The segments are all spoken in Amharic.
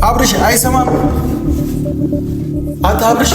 አብርሽ አይሰማም። አንተ አብርሽ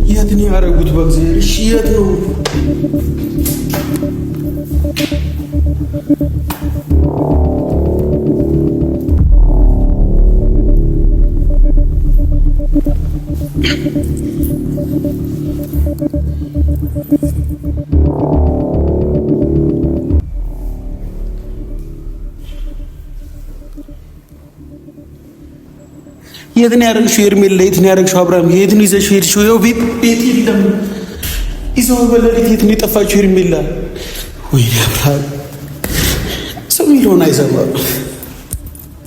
የት ነው ያደረጉት? በእግዚአብሔር እሺ፣ የት ነው? የት ነው ያደረግሽው? ሄርሜላ የት ነው ያደረግሽው? አብርሃም የት ነው ይዘሽው ሄድሽው? ይኸው ቤት የለም። ይዘው በሌሊት የት ነው የጠፋችው ሄርሜላ? ወይ አብርሃም ሰው የሚለውን አይሰማም።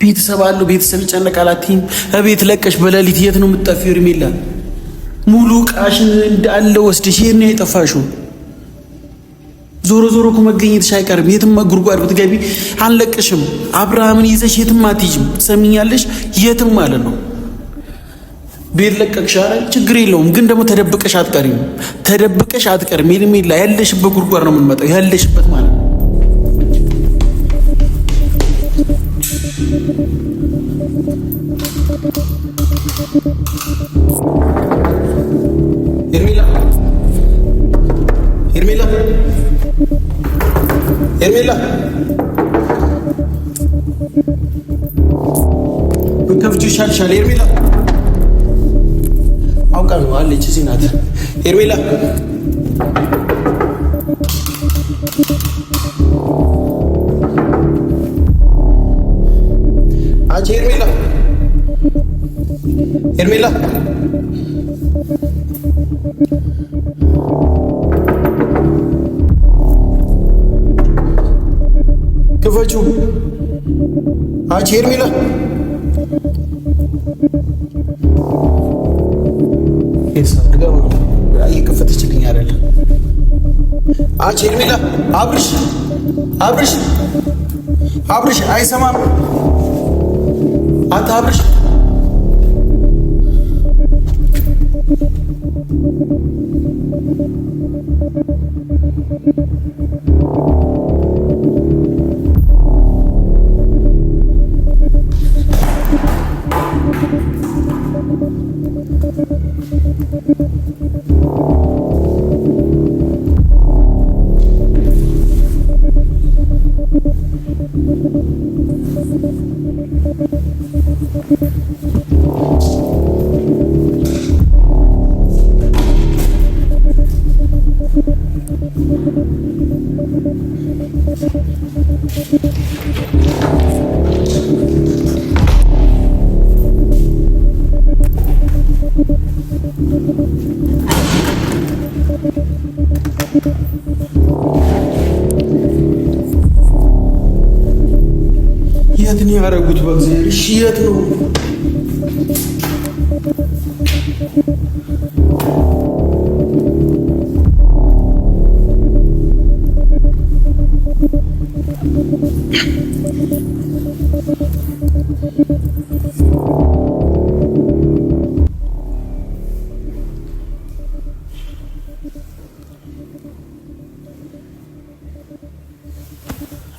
ቤተሰብ አለው፣ ቤተሰብ ይጨነቃል አትይም? እቤት ለቀሽ በሌሊት የት ነው የምትጠፊው ሄርሜላ? ሙሉ ዕቃሽን እንዳለ ወስደሽ የት ነው የጠፋሽው? ዞሮ ዞሮ እኮ መገኘትሽ አይቀርም። የትም ጉድጓድ ብትገቢ አንለቅሽም። አብርሃምን ይዘሽ የትም አትይዥም። ትሰሚኛለሽ? የትም ማለት ነው። ቤት ለቀቅሽ አይደል? ችግር የለውም ግን ደግሞ ተደብቀሽ አትቀሪም። ተደብቀሽ አትቀሪም ሄርሜላ። ያለሽበት ጉድጓድ ነው የምንመጣው። ያለሽበት ማለት ነው። ሄርሜላ ሄርሜላ ሄርሜላ ከፍቼ ይሻልሻል ሄርሜላ። አውቃ ነው አለች እዚህ ናት ሄርሜላ። አንቺ ሄርሜላ ሄርሜላ ክፈችው። አንቺ ሄርሜላ እየከፈተችልኝ አይደለም። አንቺ ሄርሜላ አብርሽ አብርሽ አብርሽ አይሰማም። አንተ አብርሽ የት ነው ያደረጉት? በእግዚአብሔር እሺ፣ የት ነው?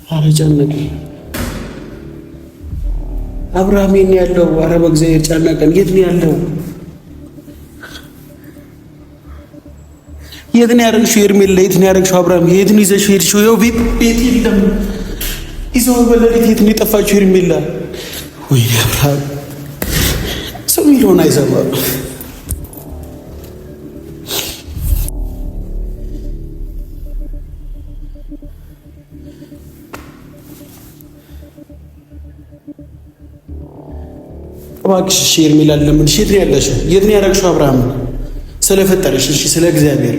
ኧረ ጨነቀኝ። አብርሃም የት ነው ያለው? ኧረ በእግዚአብሔር ጨነቀን። የት ነው ያለው? የት ነው ያደረግሽው ሄርሜላ? የት ነው ያደረግሽው? አብርሃም የት ነው ይዘሽው ሄድሽው? ይኸው ቤት የለም። ይዘው በሌሊት የት ነው የጠፋችው ሄርሜላ? ወይ አብርሃም ሰው የሚለውን አይሰማም። እባክሽ ሄርሜላ ለምን የት ነው ያለሽው? የት ነው ያረግሽው? አብርሃም ስለፈጠረሽ እሺ፣ ስለ እግዚአብሔር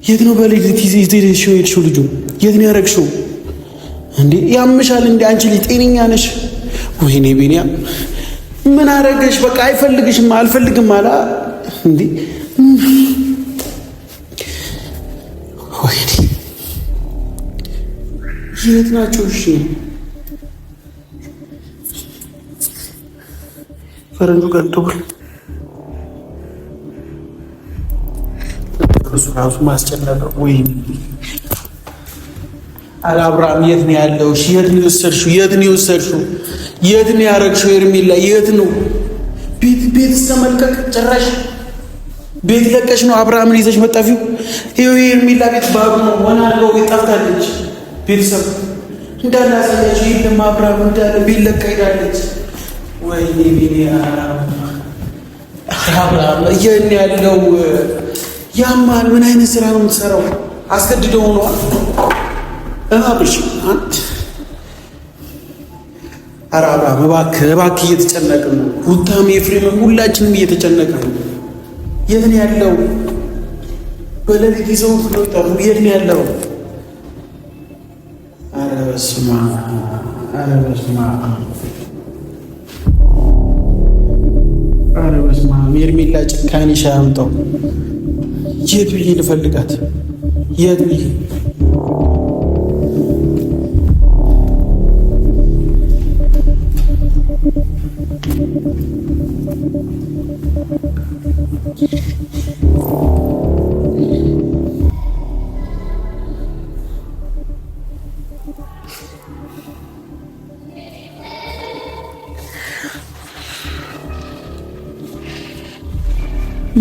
የት ነው በሌሊት ይዘሽው የሄድሽው? ልጁ የት ነው ያረግሽው እንዴ? ያምሻል እንዴ? አንቺ ልጅ ጤነኛ ነሽ? ወይኔ ቢኒያም ምን አረገሽ? በቃ አይፈልግሽም፣ አልፈልግም አላ እንዴ? ወይኔ የት ናቸው? እሺ ፈረንጁ ጋር ደውል። እሱ ራሱ ማስጨነቀው ወይ አለ። አብርሃም የት ነው ያለው? እሺ የት ነው የወሰድሽው? የት ነው የወሰድሽው? የት ነው ያረግሽው? ሄርሜላ የት ነው? ቤት ተመልከክ። ጭራሽ ቤት ለቀሽ ነው አብርሃምን ይዘሽ መጣፊው። ይሄው ሄርሜላ ቤት ባዶ ነው። ሆና አድርገው ቤት ጠፍታለች። ቤተሰብ እንዳለ አሳያችሁ። የለም አብርሃም እንዳለ ቤት ለቃ ሄዳለች። ወይኔ ቢኒያም አብርሃም የት ነው ያለው? ያማል። ምን አይነት ስራ ነው የምትሰራው? አስገድደው ነው አብርሽ አንተ። ኧረ አብርሃም እባክህ እየተጨነቅን ነው። ሩታም ኤፍሬምም ሁላችንም እየተጨነቅን ነው። የት ነው ያለው? በሌሊት ይዘው ብሎ ጠሩ። የት ነው ያለው? ኧረ በስመ አብ ሄርሜላ ጭካኔ ሻያምጣው። የት ብዬ ልፈልጋት? የት ብዬ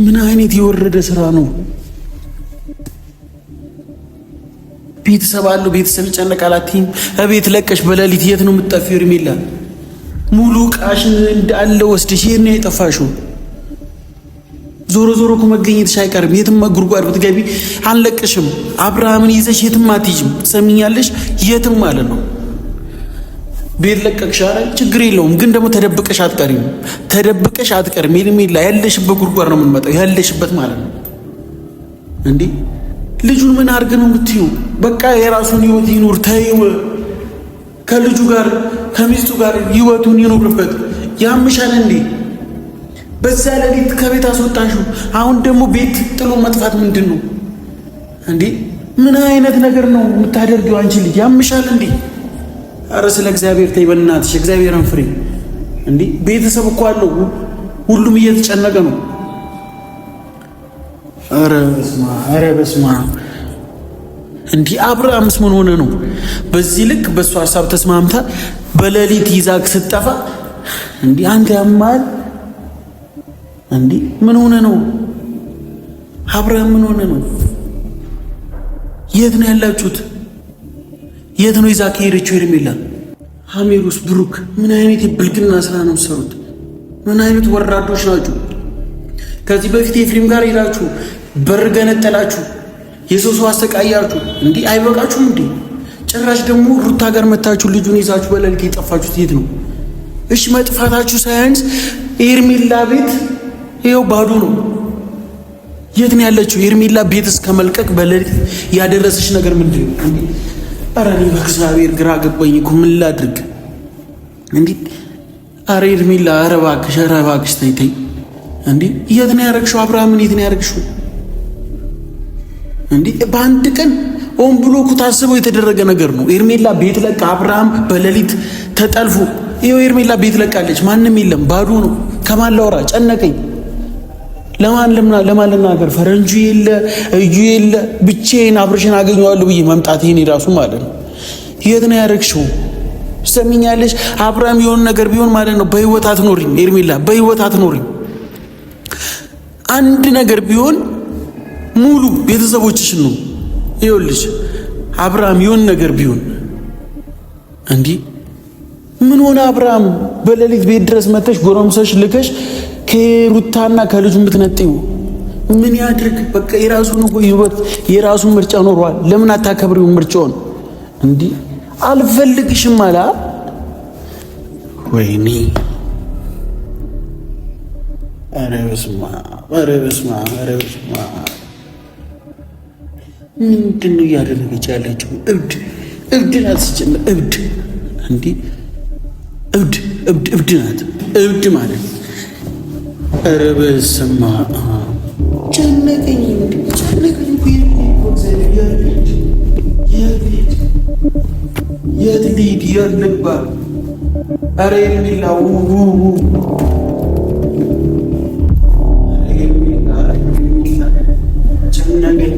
ምን አይነት የወረደ ስራ ነው? ቤተሰብ አለው፣ ቤተሰብ ይጨነቃል አትይም? እቤት ለቀሽ በሌሊት የት ነው የምትጠፊው? ሄርሜላ ሙሉ ዕቃሽን እንዳለ ወስደሽ የት ነው የጠፋሽው? ዞሮ እኮ መገኘትሽ አይቀርም። የትም ጉድጓድ ብትገቢ አንለቅሽም። አብርሃምን ይዘሽ የትም አትይዥም። ትሰሚኛለሽ? የትም ማለት ነው። ቤት ለቀቅሽ አይደል? ችግር የለውም ግን ደግሞ ተደብቀሽ አትቀርም። ሄርሜላ ያለሽበት ጉድጓድ ነው የምንመጣው። ያለሽበት ማለት ነው እንዴ። ልጁን ምን አድርግ ነው የምትይው? በቃ የራሱን ህይወት ይኑር። ተይው፣ ከልጁ ጋር ከሚስቱ ጋር ህይወቱን ይኑርበት። ያምሻል እንዴ? በዛ ሌሊት ከቤት አስወጣሽው። አሁን ደግሞ ቤት ጥሎ መጥፋት ምንድን ነው እንዴ? ምን አይነት ነገር ነው የምታደርጊው አንቺ ልጅ? ያምሻል እንዴ? አረ ስለ እግዚአብሔር ተይ በእናትሽ፣ እግዚአብሔርን ፍሬ እንዴ። ቤተሰብ እኮ አለው፣ ሁሉም እየተጨነቀ ነው። አረ በስማ እንዲህ አብርሃምስ ምን ሆነ ነው በዚህ ልክ በእሱ ሀሳብ ተስማምታ በሌሊት ይዛክ ስትጠፋ እንዲህ አንተ ያማል እንዲህ ምን ሆነ ነው? አብርሃም ምን ሆነ ነው? የት ነው ያላችሁት? የት ነው ይዛክ ሄደችው ሄርሜላ? አሜሩስ ብሩክ ምን አይነት የብልግና ስራ ነው የምትሰሩት? ምን አይነት ወራዶች ናችሁ? ከዚህ በፊት ኤፍሬም ጋር ሄዳችሁ በር ገነጠላችሁ፣ የሰው አሰቃያችሁ። እንዲህ አይበቃችሁም እንዴ? ጭራሽ ደግሞ ሩታ ጋር መታችሁ ልጁን ይዛችሁ በሌሊት የጠፋችሁት የት ነው? እሺ መጥፋታችሁ ሳያንስ ሄርሜላ ቤት ይኸው ባዶ ነው። የት ነው ያለችው ሄርሜላ? ቤት እስከ መልቀቅ በሌሊት ያደረሰች ነገር ምንድን ነው እንዴ? ኧረ እኔ በእግዚአብሔር ግራ ገባኝ እኮ ምን ላድርግ እንዴ? ኧረ ሄርሜላ ኧረ እባክሽ ተይ እንዴ! የት ነው ያረግሽው? አብርሃምን የት ነው ያረግሽው እንዴ? በአንድ ቀን ኦን ብሎ እኮ ታስበው የተደረገ ነገር ነው። ሄርሜላ ቤት ለቃ አብርሃም በሌሊት ተጠልፎ ይኸው ሄርሜላ ቤት ለቃለች። ማንም የለም፣ ባዶ ነው። ከማን ላውራ? ጨነቀኝ። ለማን ልናገር? ፈረንጁ የለ እዩ የለ፣ ብቻዬን አብርሽን አገኘዋለሁ ብዬ መምጣት ይሄን ራሱ ማለት ነው። የት ነው ያረግሽው? ሰሚኛለሽ? አብርሃም የሆነ ነገር ቢሆን ማለት ነው በህይወት አትኖሪም ሄርሜላ፣ በህይወት አትኖሪም። አንድ ነገር ቢሆን ሙሉ ቤተሰቦችሽን ነው። ይኸውልሽ አብርሃም የሆነ ነገር ቢሆን እንዲህ ምን ሆነ? አብርሃም በሌሊት ቤት ድረስ መተሽ ጎረምሰሽ ልከሽ ከሩታና ከልጁ የምትነጥዩ ምን ያድርግ? በቃ የራሱን ህይወት የራሱን ምርጫ ኖሯል። ለምን አታከብሪው ምርጫውን? እንዲህ አልፈልግሽም አላ። ወይኔ ኧረ በስመ አብ ኧረ በስመ አብ ኧረ በስመ አብ ምንድን ነው እያደረገች ያለችው? እብድ ናት። ሲጀምር እብድ እንዲህ እብድ ናት። እብድ ማለት ኧረ በስመ አብ ጨነቀኝ የት ልሂድ የት ልግባ? ኧረ የሚላው ጨነቀኝ።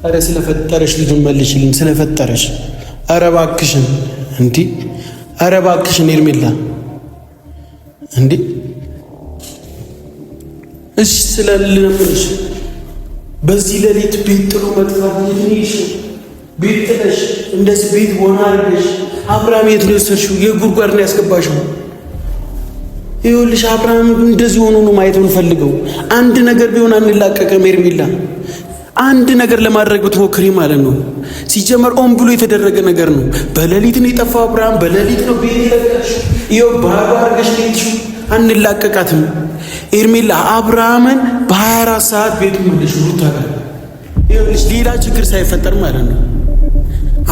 ኧረ ስለፈጠረሽ ልጁን መልሽልኝ፣ ስለፈጠረሽ። ኧረ እባክሽን እንዴ! ኧረ እባክሽን ሄርሜላ እንዴ! እሺ ስለልምሽ በዚህ ሌሊት ቤት ጥሎ መጥፋት የትንሽ ቤት ጥለሽ እንደዚህ ቤት ሆና አድርገሽ አብርሃም የት ነው የወሰድሽው? የጉድጓድ ነው ያስገባሽው። ይኸውልሽ አብርሃም እንደዚህ ሆኖ ነው ማየት የምንፈልገው። አንድ ነገር ቢሆን አንላቀቅም ሄርሜላ። አንድ ነገር ለማድረግ ብትሞክሪ ማለት ነው። ሲጀመር ኦን ብሎ የተደረገ ነገር ነው። በሌሊት ነው የጠፋው አብርሃም። በሌሊት ነው ቤት ይለቀሽ። ይኸው ባዶ አድርገሽ ነው። አንላቀቃትም ሄርሜላ። አብርሃምን በ24 ሰዓት ቤቱ መልሽ ሩታ ጋር። ይኸውልሽ ሌላ ችግር ሳይፈጠር ማለት ነው።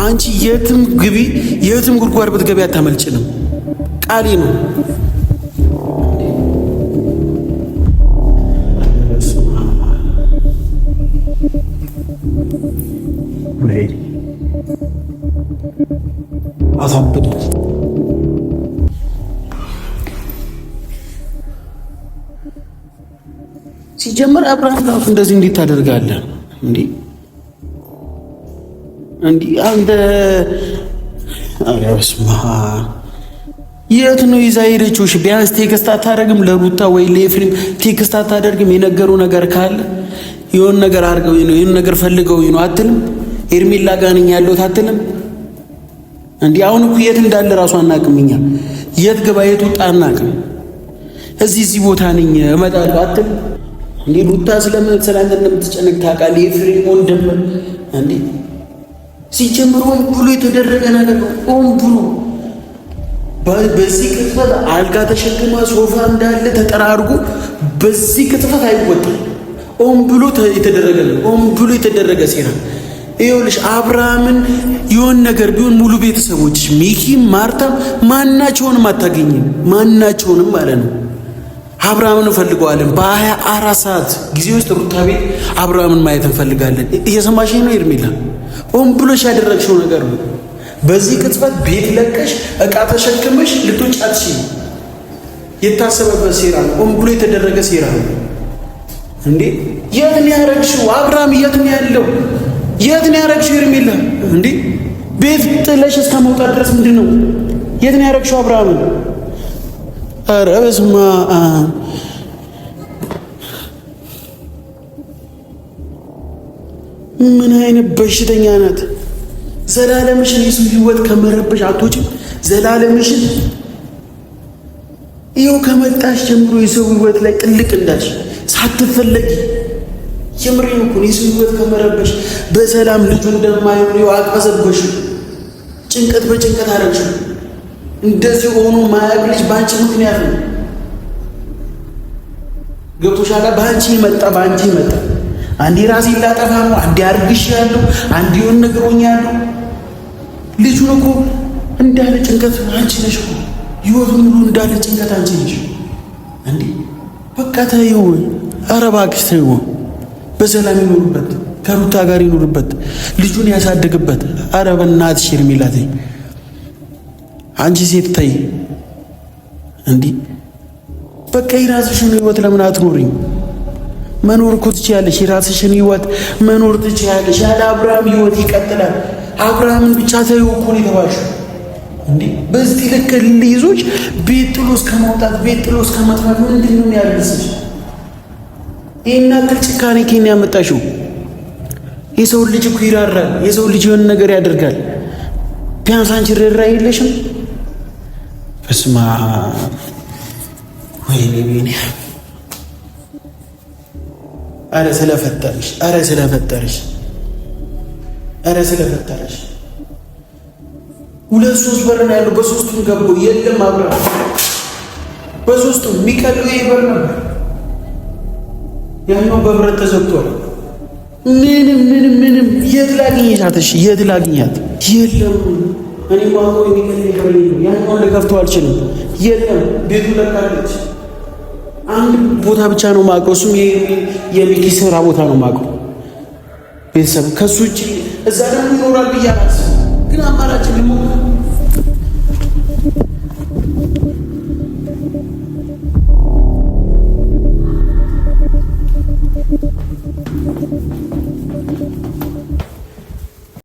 አንቺ የትም ግቢ፣ የትም ጉድጓድ ብትገቢ አታመልጭንም። ቃሌ ነው። አሳብዱት። ሲጀመር አብርሃም ራሱ እንደዚህ እንዴት ታደርጋለህ እንዴ? አንተ ኧረ በስመ አብ የት ነው ይዛ ሄደችው? እሺ ቢያንስ ቴክስት አታደርግም ለሩታ ወይ ለኤፍሬም ቴክስት አታደርግም? የነገሩ ነገር ካለ የሆነ ነገር አድርገው ነው የሆነ ነገር ፈልገው ነው አትልም? ሄርሜላ ጋር ነኝ ያለሁት አትልም እንዴ? አሁን እኮ የት እንዳለ ራሱ አናውቅም እኛ። የት ገባ የት ወጣ አናውቅም። እዚህ ቦታ ነኝ እመጣለሁ አትልም እንዴ? ሩታ ስላንተ እንደምትጨነቅ ታውቃለህ። ኤፍሬም ወንድም እንዴ ሲጀምር ሆን ብሎ የተደረገ ነገር ነው። ሆን ብሎ በዚህ ቅጥፈት አልጋ ተሸክማ ሶፋ እንዳለ ተጠራርጎ በዚህ ቅጥፈት አይወጣም። ሆን ብሎ የተደረገ ነው። ሆን ብሎ የተደረገ ሴራ። ይኸውልሽ አብርሃምን የሆነ ነገር ቢሆን ሙሉ ቤተሰቦች ሚኪም ማርታም ማናቸውንም አታገኝም። ማናቸውንም ማለት ነው። አብርሃምን እንፈልገዋለን። በ24 ሰዓት ጊዜ ውስጥ ሩታ ቤት አብርሃምን ማየት እንፈልጋለን። እየሰማሽኝ ነው ሄርሜላ? ሆን ብሎሽ ያደረግሽው ነገር ነው። በዚህ ቅጽበት ቤት ለቀሽ እቃ ተሸክመሽ ልትወጪ አትችይም። የታሰበበት ሴራ ነው። ሆን ብሎ የተደረገ ሴራ ነው እንዴ! የት ነው ያረግሽው? አብርሃም የት ነው ያለው? የት ነው ያረግሽው ሄርሜላ? እንዴ ቤት ጥለሽ እስከ መውጣት ድረስ ምንድን ነው? የት ነው ያረግሽው አብርሃምን? ኧረ በስመ አብ ምን አይነት በሽተኛ ናት? ዘላለምሽን የሰው ህይወት ከመረበሽ አትወጪም። ዘላለምሽን ይኸው ከመጣሽ ጀምሮ የሰው ህይወት ላይ ጥልቅ እንዳልሽ ሳትፈለጊ የምሬን እኮ ነው። የሰው ህይወት ከመረበሽ በሰላም ልጁ እንደማይሆን ይኸው አቅበዘበሽ። ጭንቀት በጭንቀት አደረግሽው። እንደዚህ ሆኖ ማያውቅ ልጅ በአንቺ ምክንያት ነው። ገብቶሻል? በአንቺ መጣ። አንዴ ራሴን ላጠፋ ነው፣ አንዴ አርግሻለሁ፣ አንዴ የሆነ ነገር ሆኛለሁ። ልጁን እኮ እንዳለ ጭንቀት አንቺ ነሽ እኮ። ህይወቱን ሙሉ እንዳለ ጭንቀት አንቺ ነሽ እንዴ! በቃ ተይው። ኧረ እባክሽ ተይው። በሰላም ይኖርበት፣ ከሩታ ጋር ይኖርበት፣ ልጁን ያሳድግበት። ኧረ በእናትሽ ሄርሜላ ተይ። አንቺ ሴት ተይ እንዴ! በቃ የራስሽን ህይወት ለምን አትኖሪኝ? መኖር እኮ ትችያለሽ። የራስሽን ህይወት መኖር ትችያለሽ። ያለ አብርሃም ህይወት ይቀጥላል። አብርሃምን ብቻ ተይው እኮ ነው የተባልሽው እንዴ? በዚህ ልክ ልይዞች ቤት ጥሎ እስከ ማውጣት ቤት ጥሎ እስከ ማጥፋት ምንድን ነው የሚያደርስሽ? ይሄን ያክል ጭካኔ ከኔ ያመጣሽው? የሰው ልጅ እኮ ይራራል። የሰው ልጅ የሆነ ነገር ያደርጋል። ቢያንስ አንቺ ርኅራኄ የለሽም? በስመ አብ ወይኔ ወይኔ። አረ ስለፈጠረሽ፣ አረ ስለፈጠረሽ፣ አረ ስለፈጠረሽ። 2-3 በር ነው ያለው። በሶስቱም ገቡ። የለም አብርሃም በሶስቱም የሚቀለው ይሄ በር ነበር። ያኛው በብረት ተዘግቷል። ምንም የት ላግኛት? እሺ የት ላግኛት? የለም እኔ ማቆ የሚቀለው በር ነው። ያኛው ልከፍተው አልችልም። የለም ቤቱ ለቃለች። አንድ ቦታ ብቻ ነው ማውቀው፣ እሱም የሚኪ ስራ ቦታ ነው ማውቀው። ቤተሰብ ከሱ ውጭ እዛ ደግሞ ይኖራል ብዬ አላስብም። ግን አማራጭ ልሞክር